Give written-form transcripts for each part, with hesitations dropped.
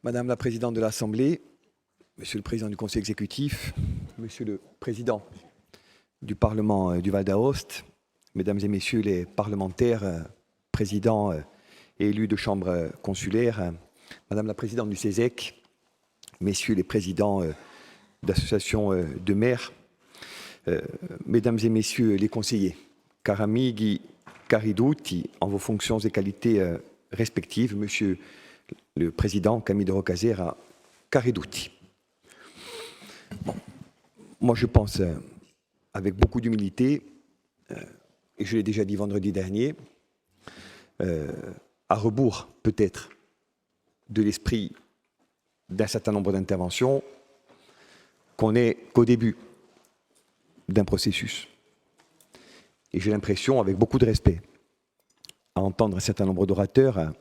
Madame la Présidente de l'Assemblée, Monsieur le Président du Conseil exécutif, Monsieur le Président du Parlement du Val d'Aoste, Mesdames et Messieurs les parlementaires, présidents et élus de chambres consulaires, Madame la Présidente du CESEC, Messieurs les présidents d'associations de maires, Mesdames et Messieurs les conseillers, cari amici, cari tutti, en vos fonctions et qualités respectives, Monsieur le Président Camille de Rocazera, cari tutti. Bon. Moi, je pense avec beaucoup d'humilité, et je l'ai déjà dit vendredi dernier, à rebours peut-être de l'esprit d'un certain nombre d'interventions, qu'on n'est qu'au début d'un processus. Et j'ai l'impression, avec beaucoup de respect, à entendre un certain nombre d'orateurs,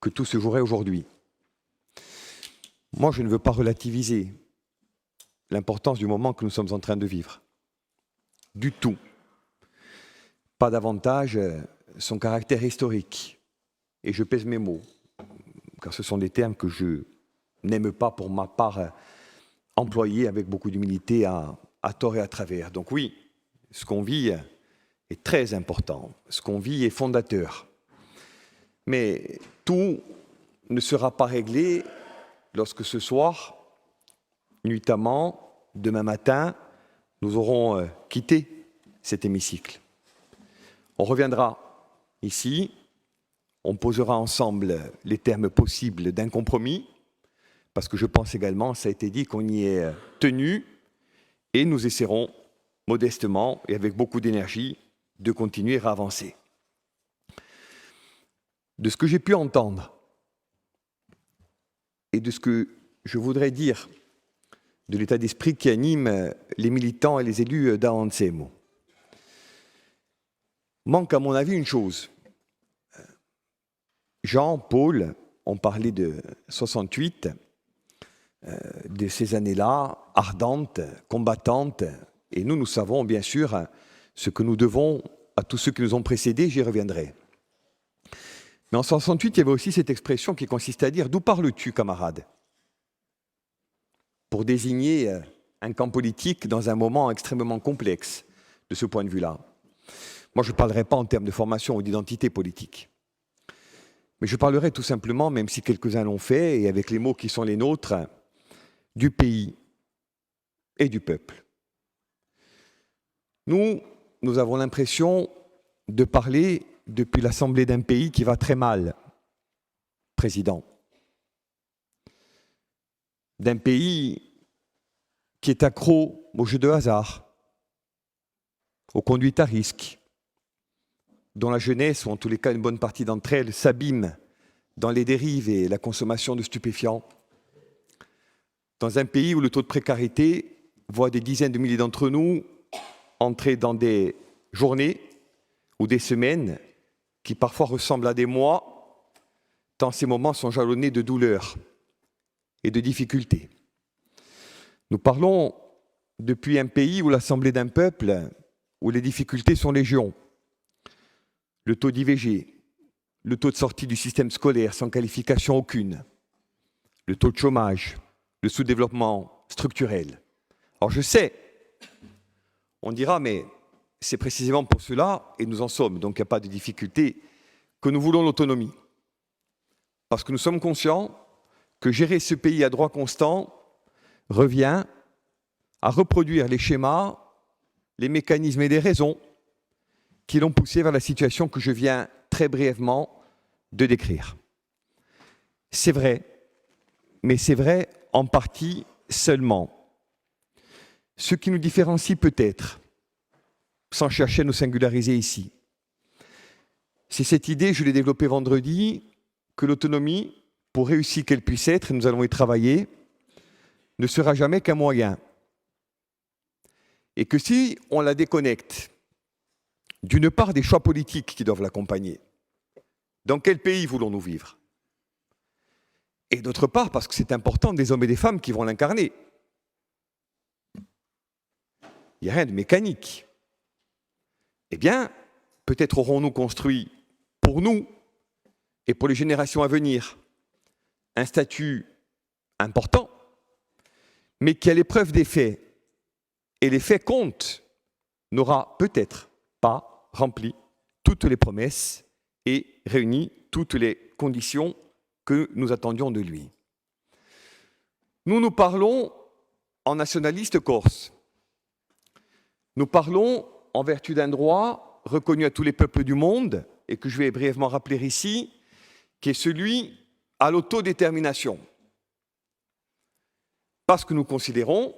que tout se jouerait aujourd'hui. Moi, je ne veux pas relativiser l'importance du moment que nous sommes en train de vivre. Du tout. Pas davantage son caractère historique. Et je pèse mes mots, car ce sont des termes que je n'aime pas, pour ma part, employer avec beaucoup d'humilité à tort et à travers. Donc oui, ce qu'on vit est très important. Ce qu'on vit est fondateur. Mais tout ne sera pas réglé lorsque ce soir, nuitamment, demain matin, nous aurons quitté cet hémicycle. On reviendra ici, on posera ensemble les termes possibles d'un compromis, parce que je pense également, ça a été dit, qu'on y est tenu, et nous essaierons modestement et avec beaucoup d'énergie de continuer à avancer. De ce que j'ai pu entendre et de ce que je voudrais dire de l'état d'esprit qui anime les militants et les élus d'Aonsemo, manque à mon avis une chose. Jean, Paul ont parlé de 68, de ces années-là, ardentes, combattantes, et nous savons bien sûr ce que nous devons à tous ceux qui nous ont précédés, j'y reviendrai. Mais en 68, il y avait aussi cette expression qui consistait à dire « D'où parles-tu, camarade ?» pour désigner un camp politique dans un moment extrêmement complexe de ce point de vue-là. Moi, je ne parlerai pas en termes de formation ou d'identité politique. Mais je parlerai tout simplement, même si quelques-uns l'ont fait, et avec les mots qui sont les nôtres, du pays et du peuple. Nous avons l'impression de parler depuis l'Assemblée d'un pays qui va très mal, Président. D'un pays qui est accro aux jeux de hasard, aux conduites à risque, dont la jeunesse, ou en tous les cas une bonne partie d'entre elles, s'abîme dans les dérives et la consommation de stupéfiants. Dans un pays où le taux de précarité voit des dizaines de milliers d'entre nous entrer dans des journées ou des semaines qui parfois ressemblent à des mois, tant ces moments sont jalonnés de douleurs et de difficultés. Nous parlons depuis un pays où l'Assemblée d'un peuple, où les difficultés sont légion. Le taux d'IVG, le taux de sortie du système scolaire sans qualification aucune, le taux de chômage, le sous-développement structurel. Alors je sais, on dira, mais c'est précisément pour cela, et nous en sommes, donc il n'y a pas de difficulté, que nous voulons l'autonomie. Parce que nous sommes conscients que gérer ce pays à droit constant revient à reproduire les schémas, les mécanismes et les raisons qui l'ont poussé vers la situation que je viens très brièvement de décrire. C'est vrai, mais c'est vrai en partie seulement. Ce qui nous différencie peut-être, sans chercher à nous singulariser ici, c'est cette idée, je l'ai développée vendredi, que l'autonomie, pour réussir qu'elle puisse être, et nous allons y travailler, ne sera jamais qu'un moyen. Et que si on la déconnecte, d'une part des choix politiques qui doivent l'accompagner, dans quel pays voulons-nous vivre? Et d'autre part, parce que c'est important, des hommes et des femmes qui vont l'incarner. Il n'y a rien de mécanique. Eh bien, peut-être aurons-nous construit pour nous et pour les générations à venir un statut important, mais qui, à l'épreuve des faits, et les faits comptent, n'aura peut-être pas rempli toutes les promesses et réuni toutes les conditions que nous attendions de lui. Nous parlons en nationaliste corse. Nous parlons en vertu d'un droit reconnu à tous les peuples du monde, et que je vais brièvement rappeler ici, qui est celui à l'autodétermination. Parce que nous considérons,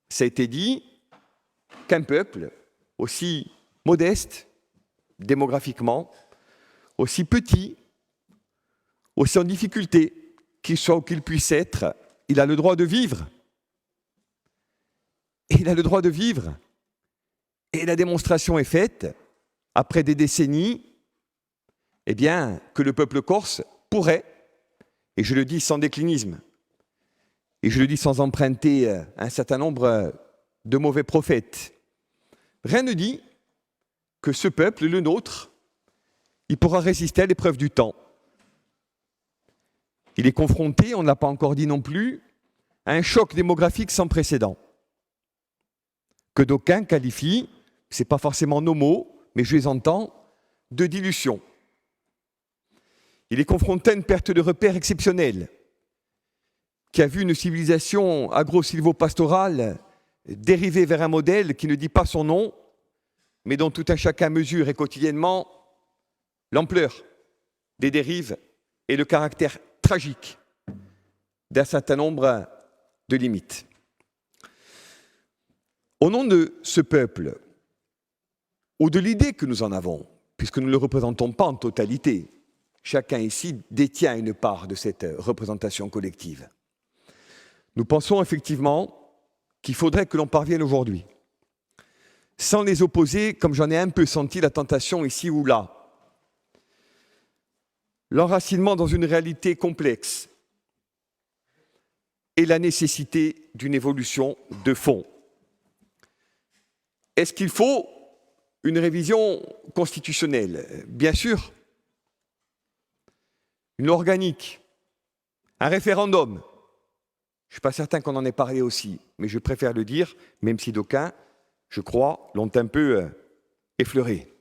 ça a été dit, qu'un peuple aussi modeste, démographiquement, aussi petit, aussi en difficulté, qu'il soit ou qu'il puisse être, il a le droit de vivre. Et il a le droit de vivre. Et la démonstration est faite, après des décennies, eh bien, que le peuple corse pourrait, et je le dis sans déclinisme, et je le dis sans emprunter un certain nombre de mauvais prophètes, rien ne dit que ce peuple, le nôtre, il pourra résister à l'épreuve du temps. Il est confronté, on ne l'a pas encore dit non plus, à un choc démographique sans précédent, que d'aucuns qualifient, ce n'est pas forcément nos mots, mais je les entends, de dilution. Il est confronté à une perte de repères exceptionnelle, qui a vu une civilisation agro-silvopastorale dériver vers un modèle qui ne dit pas son nom, mais dont tout un chacun mesure et quotidiennement l'ampleur des dérives et le caractère tragique d'un certain nombre de limites. Au nom de ce peuple, ou de l'idée que nous en avons, puisque nous ne le représentons pas en totalité, chacun ici détient une part de cette représentation collective. Nous pensons effectivement qu'il faudrait que l'on parvienne aujourd'hui, sans les opposer, comme j'en ai un peu senti la tentation ici ou là, l'enracinement dans une réalité complexe et la nécessité d'une évolution de fond. Est-ce qu'il faut une révision constitutionnelle? Bien sûr. Une loi organique, un référendum. Je ne suis pas certain qu'on en ait parlé aussi, mais je préfère le dire, même si d'aucuns, je crois, l'ont un peu effleuré.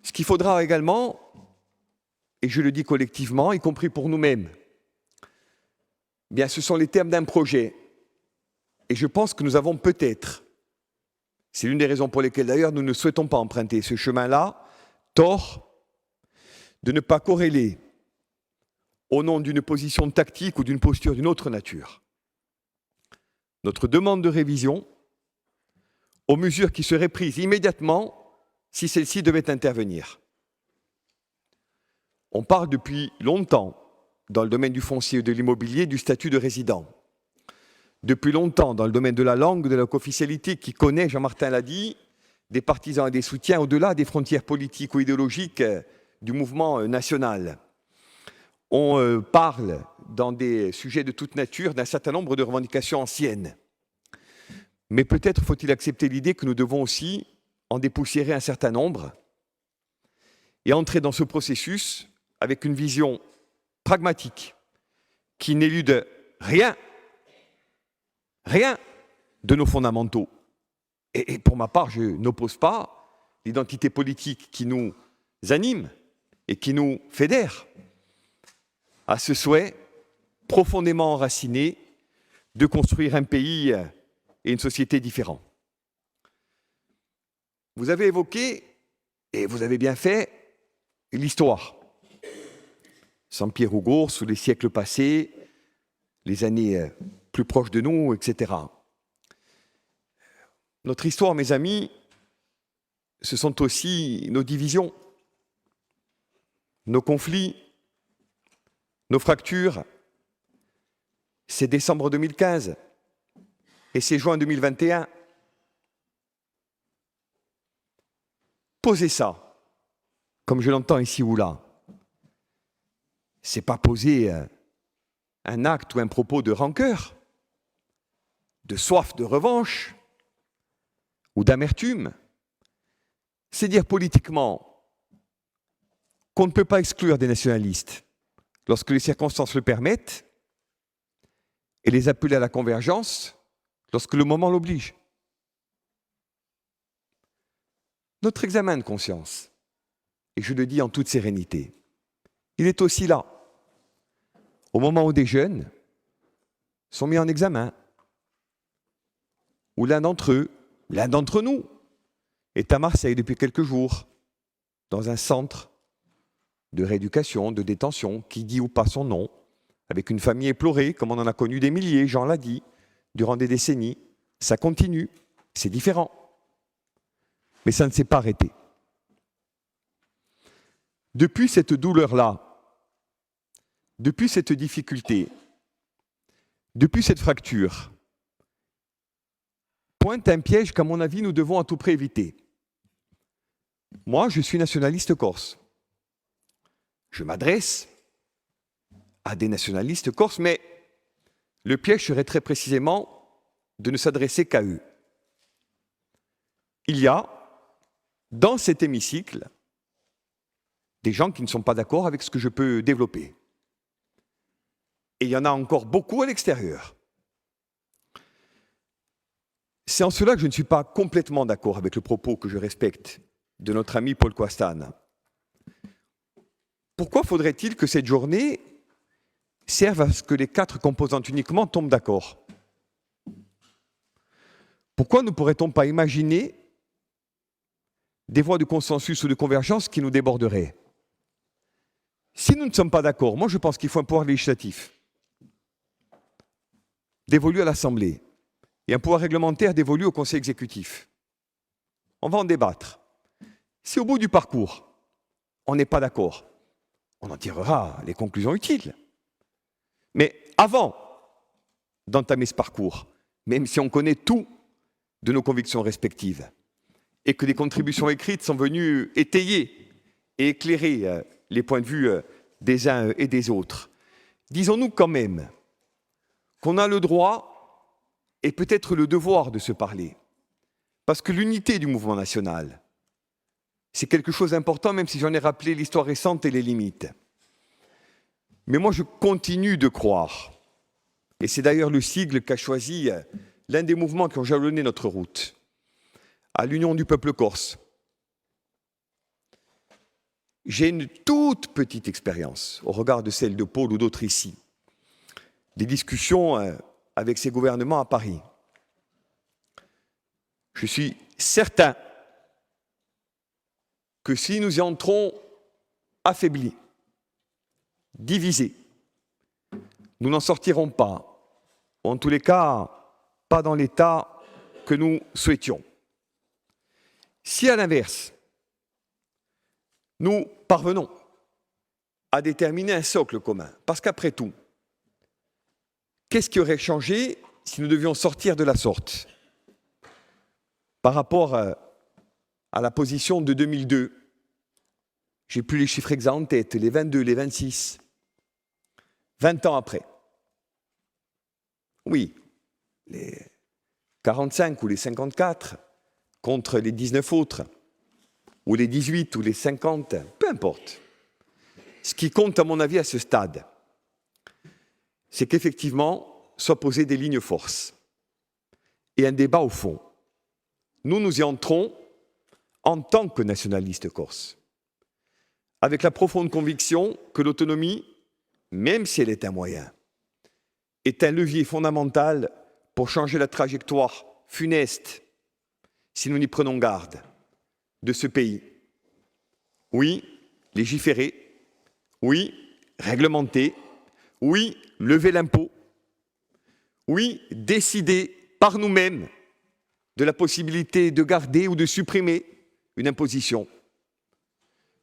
Ce qu'il faudra également, et je le dis collectivement, y compris pour nous-mêmes, bien, ce sont les termes d'un projet. Et je pense que nous avons peut-être, c'est l'une des raisons pour lesquelles d'ailleurs nous ne souhaitons pas emprunter ce chemin-là, tort de ne pas corréler au nom d'une position tactique ou d'une posture d'une autre nature notre demande de révision aux mesures qui seraient prises immédiatement si celles-ci devaient intervenir. On parle depuis longtemps, dans le domaine du foncier et de l'immobilier, du statut de résident. Depuis longtemps, dans le domaine de la langue, de la co-officialité, qui connaît, Jean-Martin l'a dit, des partisans et des soutiens au-delà des frontières politiques ou idéologiques du mouvement national. On parle, dans des sujets de toute nature, d'un certain nombre de revendications anciennes. Mais peut-être faut-il accepter l'idée que nous devons aussi en dépoussiérer un certain nombre et entrer dans ce processus avec une vision pragmatique qui n'élude rien de nos fondamentaux. Et pour ma part, je n'oppose pas l'identité politique qui nous anime et qui nous fédère à ce souhait profondément enraciné de construire un pays et une société différents. Vous avez évoqué, et vous avez bien fait, l'histoire. Saint-Pierre Rougour, sous les siècles passés, les années plus proches de nous, etc. Notre histoire, mes amis, ce sont aussi nos divisions, nos conflits, nos fractures. C'est décembre 2015 et c'est juin 2021. Poser ça, comme je l'entends ici ou là, c'est pas poser un acte ou un propos de rancœur, de soif de revanche ou d'amertume. C'est dire politiquement qu'on ne peut pas exclure des nationalistes, lorsque les circonstances le permettent, et les appeler à la convergence lorsque le moment l'oblige. Notre examen de conscience, et je le dis en toute sérénité, il est aussi là, au moment où des jeunes sont mis en examen, où l'un d'entre eux, l'un d'entre nous, est à Marseille depuis quelques jours, dans un centre de rééducation, de détention, qui dit ou pas son nom, avec une famille éplorée, comme on en a connu des milliers, Jean l'a dit, durant des décennies. Ça continue, c'est différent. Mais ça ne s'est pas arrêté. Depuis cette douleur-là, depuis cette difficulté, depuis cette fracture, pointe un piège qu'à mon avis nous devons à tout prix éviter. Moi, je suis nationaliste corse. Je m'adresse à des nationalistes corses, mais le piège serait très précisément de ne s'adresser qu'à eux. Il y a, dans cet hémicycle, des gens qui ne sont pas d'accord avec ce que je peux développer. Et il y en a encore beaucoup à l'extérieur. C'est en cela que je ne suis pas complètement d'accord avec le propos que je respecte de notre ami Paul Coastan. Pourquoi faudrait-il que cette journée serve à ce que les 4 composantes uniquement tombent d'accord? Pourquoi ne pourrait-on pas imaginer des voies de consensus ou de convergence qui nous déborderaient? Si nous ne sommes pas d'accord, moi je pense qu'il faut un pouvoir législatif dévolu à l'Assemblée et un pouvoir réglementaire dévolu au Conseil exécutif. On va en débattre. Si au bout du parcours, on n'est pas d'accord, on en tirera les conclusions utiles. Mais avant d'entamer ce parcours, même si on connaît tout de nos convictions respectives, et que des contributions écrites sont venues étayer et éclairer les points de vue des uns et des autres, disons-nous quand même qu'on a le droit et peut-être le devoir de se parler. Parce que l'unité du mouvement national, c'est quelque chose d'important, même si j'en ai rappelé l'histoire récente et les limites. Mais moi, je continue de croire, et c'est d'ailleurs le sigle qu'a choisi l'un des mouvements qui ont jalonné notre route, à l'Union du peuple corse. J'ai une toute petite expérience, au regard de celle de Paul ou d'autres ici, des discussions avec ces gouvernements à Paris. Je suis certain que si nous y entrons affaiblis, divisés, nous n'en sortirons pas, ou en tous les cas, pas dans l'état que nous souhaitions. Si à l'inverse, nous parvenons à déterminer un socle commun, parce qu'après tout, qu'est-ce qui aurait changé si nous devions sortir de la sorte par rapport à la position de 2002? J'ai plus les chiffres exacts en tête, les 22, les 26. 20 ans après. Oui, les 45 ou les 54 contre les 19 autres, ou les 18 ou les 50, peu importe. Ce qui compte, à mon avis, à ce stade, c'est qu'effectivement, soient posées des lignes forces et un débat au fond. Nous y entrons en tant que nationalistes corses, avec la profonde conviction que l'autonomie, même si elle est un moyen, est un levier fondamental pour changer la trajectoire funeste, si nous n'y prenons garde, de ce pays. Oui, légiférer, oui, réglementer, oui, lever l'impôt, oui, décider par nous-mêmes de la possibilité de garder ou de supprimer une imposition,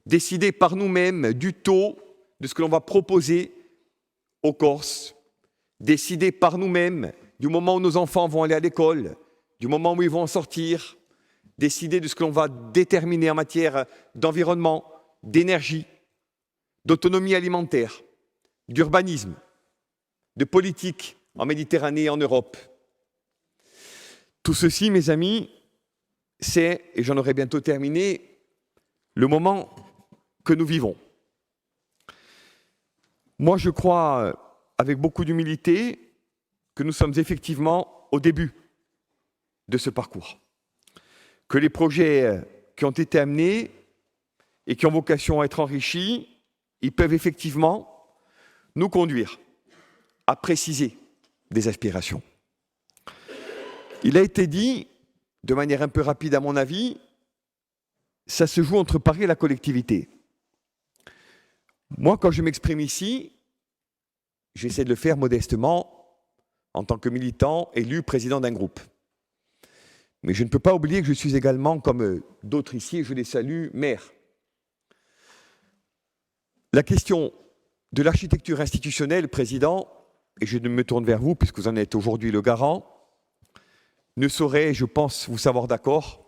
décider par nous-mêmes du taux de ce que l'on va proposer aux Corses, décider par nous-mêmes du moment où nos enfants vont aller à l'école, du moment où ils vont en sortir, décider de ce que l'on va déterminer en matière d'environnement, d'énergie, d'autonomie alimentaire, d'urbanisme, de politique en Méditerranée et en Europe. Tout ceci, mes amis, c'est, et j'en aurai bientôt terminé, le moment que nous vivons. Moi, je crois, avec beaucoup d'humilité, que nous sommes effectivement au début de ce parcours. Que les projets qui ont été amenés et qui ont vocation à être enrichis, ils peuvent effectivement nous conduire à préciser des aspirations. Il a été dit, de manière un peu rapide à mon avis, ça se joue entre Paris et la collectivité. Moi, quand je m'exprime ici, j'essaie de le faire modestement en tant que militant, élu, président d'un groupe. Mais je ne peux pas oublier que je suis également, comme d'autres ici, et je les salue, maire. La question de l'architecture institutionnelle, président, et je me tourne vers vous puisque vous en êtes aujourd'hui le garant, ne saurait, je pense, vous savoir d'accord,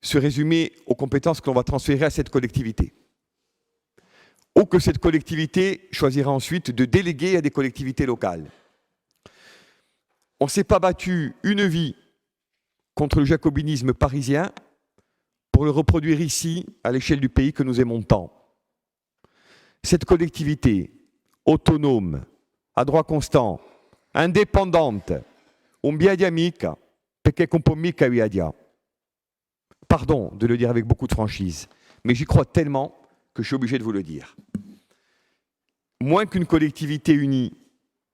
se résumer aux compétences que l'on va transférer à cette collectivité. Ou que cette collectivité choisira ensuite de déléguer à des collectivités locales. On ne s'est pas battu une vie contre le jacobinisme parisien pour le reproduire ici, à l'échelle du pays que nous aimons tant. Cette collectivité, autonome, à droit constant, indépendante, pardon de le dire avec beaucoup de franchise, mais j'y crois tellement que je suis obligé de vous le dire. Moins qu'une collectivité unie,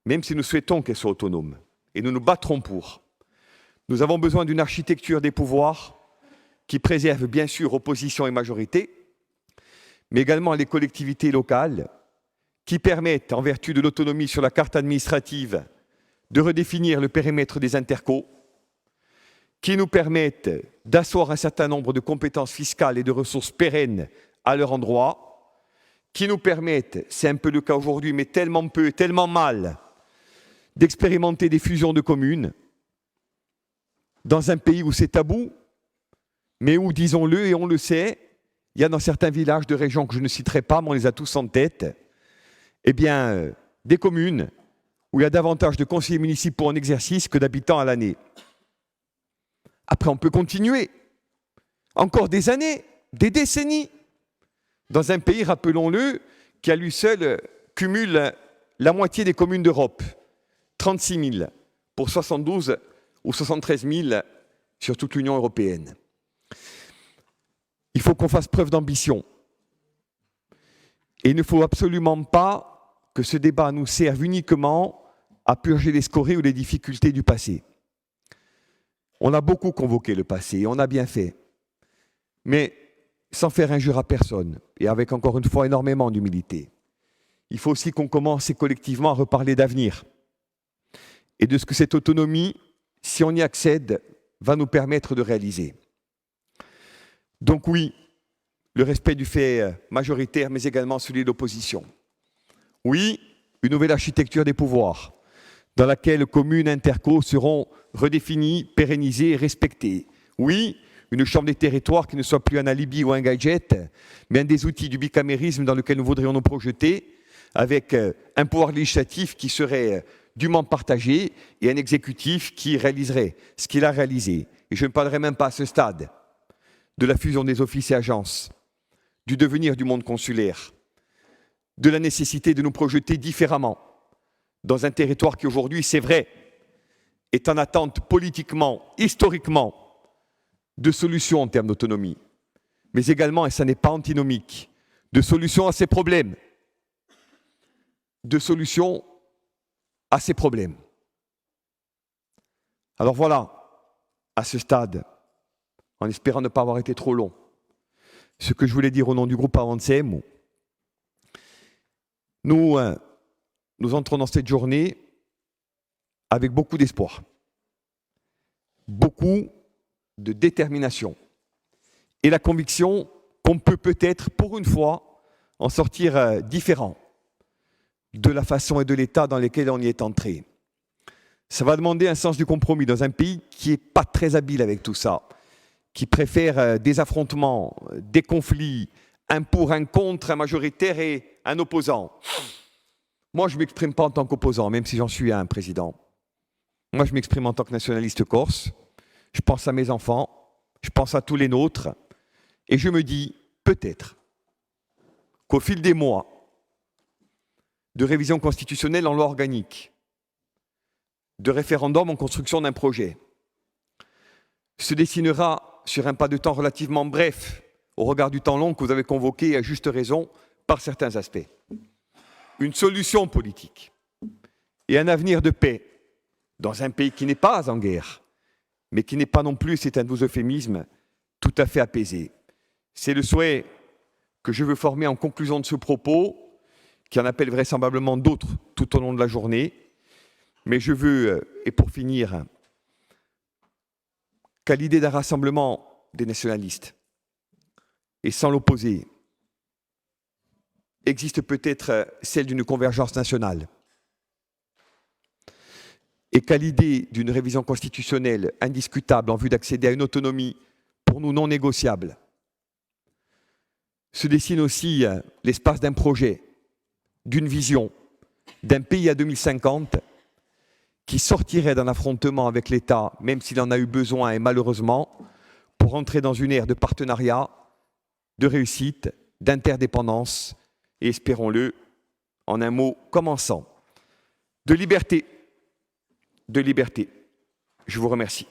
même si nous souhaitons qu'elle soit autonome, et nous nous battrons pour, nous avons besoin d'une architecture des pouvoirs qui préserve bien sûr opposition et majorité, mais également les collectivités locales qui permettent, en vertu de l'autonomie sur la carte administrative, de redéfinir le périmètre des intercos, qui nous permettent d'asseoir un certain nombre de compétences fiscales et de ressources pérennes à leur endroit, qui nous permettent, c'est un peu le cas aujourd'hui, mais tellement peu et tellement mal, d'expérimenter des fusions de communes dans un pays où c'est tabou, mais où, disons-le, et on le sait, il y a dans certains villages de régions que je ne citerai pas, mais on les a tous en tête, eh bien, des communes où il y a davantage de conseillers municipaux en exercice que d'habitants à l'année. Après, on peut continuer. Encore des années, des décennies. Dans un pays, rappelons-le, qui à lui seul cumule la moitié des communes d'Europe. 36 000 pour 72 ou 73 000 sur toute l'Union européenne. Il faut qu'on fasse preuve d'ambition. Et il ne faut absolument pas que ce débat nous serve uniquement à purger les scories ou les difficultés du passé. On a beaucoup convoqué le passé, et on a bien fait. Mais sans faire injure à personne, et avec encore une fois énormément d'humilité. Il faut aussi qu'on commence collectivement à reparler d'avenir. Et de ce que cette autonomie, si on y accède, va nous permettre de réaliser. Donc oui, le respect du fait majoritaire, mais également celui de l'opposition. Oui, une nouvelle architecture des pouvoirs, dans laquelle communes et intercos seront redéfinies, pérennisées et respectées. Oui, une chambre des territoires qui ne soit plus un alibi ou un gadget, mais un des outils du bicamérisme dans lequel nous voudrions nous projeter, avec un pouvoir législatif qui serait dûment partagé et un exécutif qui réaliserait ce qu'il a réalisé. Et je ne parlerai même pas à ce stade de la fusion des offices et agences, du devenir du monde consulaire, de la nécessité de nous projeter différemment dans un territoire qui aujourd'hui, c'est vrai, est en attente politiquement, historiquement, de solutions en termes d'autonomie, mais également, et ça n'est pas antinomique, de solutions à ces problèmes. De solutions à ces problèmes. Alors voilà, à ce stade, en espérant ne pas avoir été trop long, ce que je voulais dire au nom du groupe Avancem. Nous entrons dans cette journée avec beaucoup d'espoir, beaucoup de détermination et la conviction qu'on peut peut-être, pour une fois, en sortir différent de la façon et de l'état dans lesquels on y est entré. Ça va demander un sens du compromis dans un pays qui n'est pas très habile avec tout ça, qui préfère des affrontements, des conflits, un pour, un contre, un majoritaire et un opposant. Moi, je ne m'exprime pas en tant qu'opposant, même si j'en suis un président. Moi, je m'exprime en tant que nationaliste corse. Je pense à mes enfants, je pense à tous les nôtres, et je me dis, peut-être, qu'au fil des mois, de révision constitutionnelle en loi organique, de référendum en construction d'un projet, se dessinera sur un pas de temps relativement bref, au regard du temps long que vous avez convoqué à juste raison par certains aspects. Une solution politique et un avenir de paix dans un pays qui n'est pas en guerre, mais qui n'est pas non plus, c'est un de vos euphémismes, tout à fait apaisé. C'est le souhait que je veux former en conclusion de ce propos, qui en appelle vraisemblablement d'autres tout au long de la journée. Mais je veux, et pour finir, qu'à l'idée d'un rassemblement des nationalistes, et sans l'opposer, existe peut-être celle d'une convergence nationale, et qu'à l'idée d'une révision constitutionnelle indiscutable en vue d'accéder à une autonomie pour nous non négociable, se dessine aussi l'espace d'un projet, d'une vision, d'un pays à 2050 qui sortirait d'un affrontement avec l'État, même s'il en a eu besoin et malheureusement, pour entrer dans une ère de partenariat, de réussite, d'interdépendance et, espérons-le, en un mot commençant, de liberté. De liberté. Je vous remercie.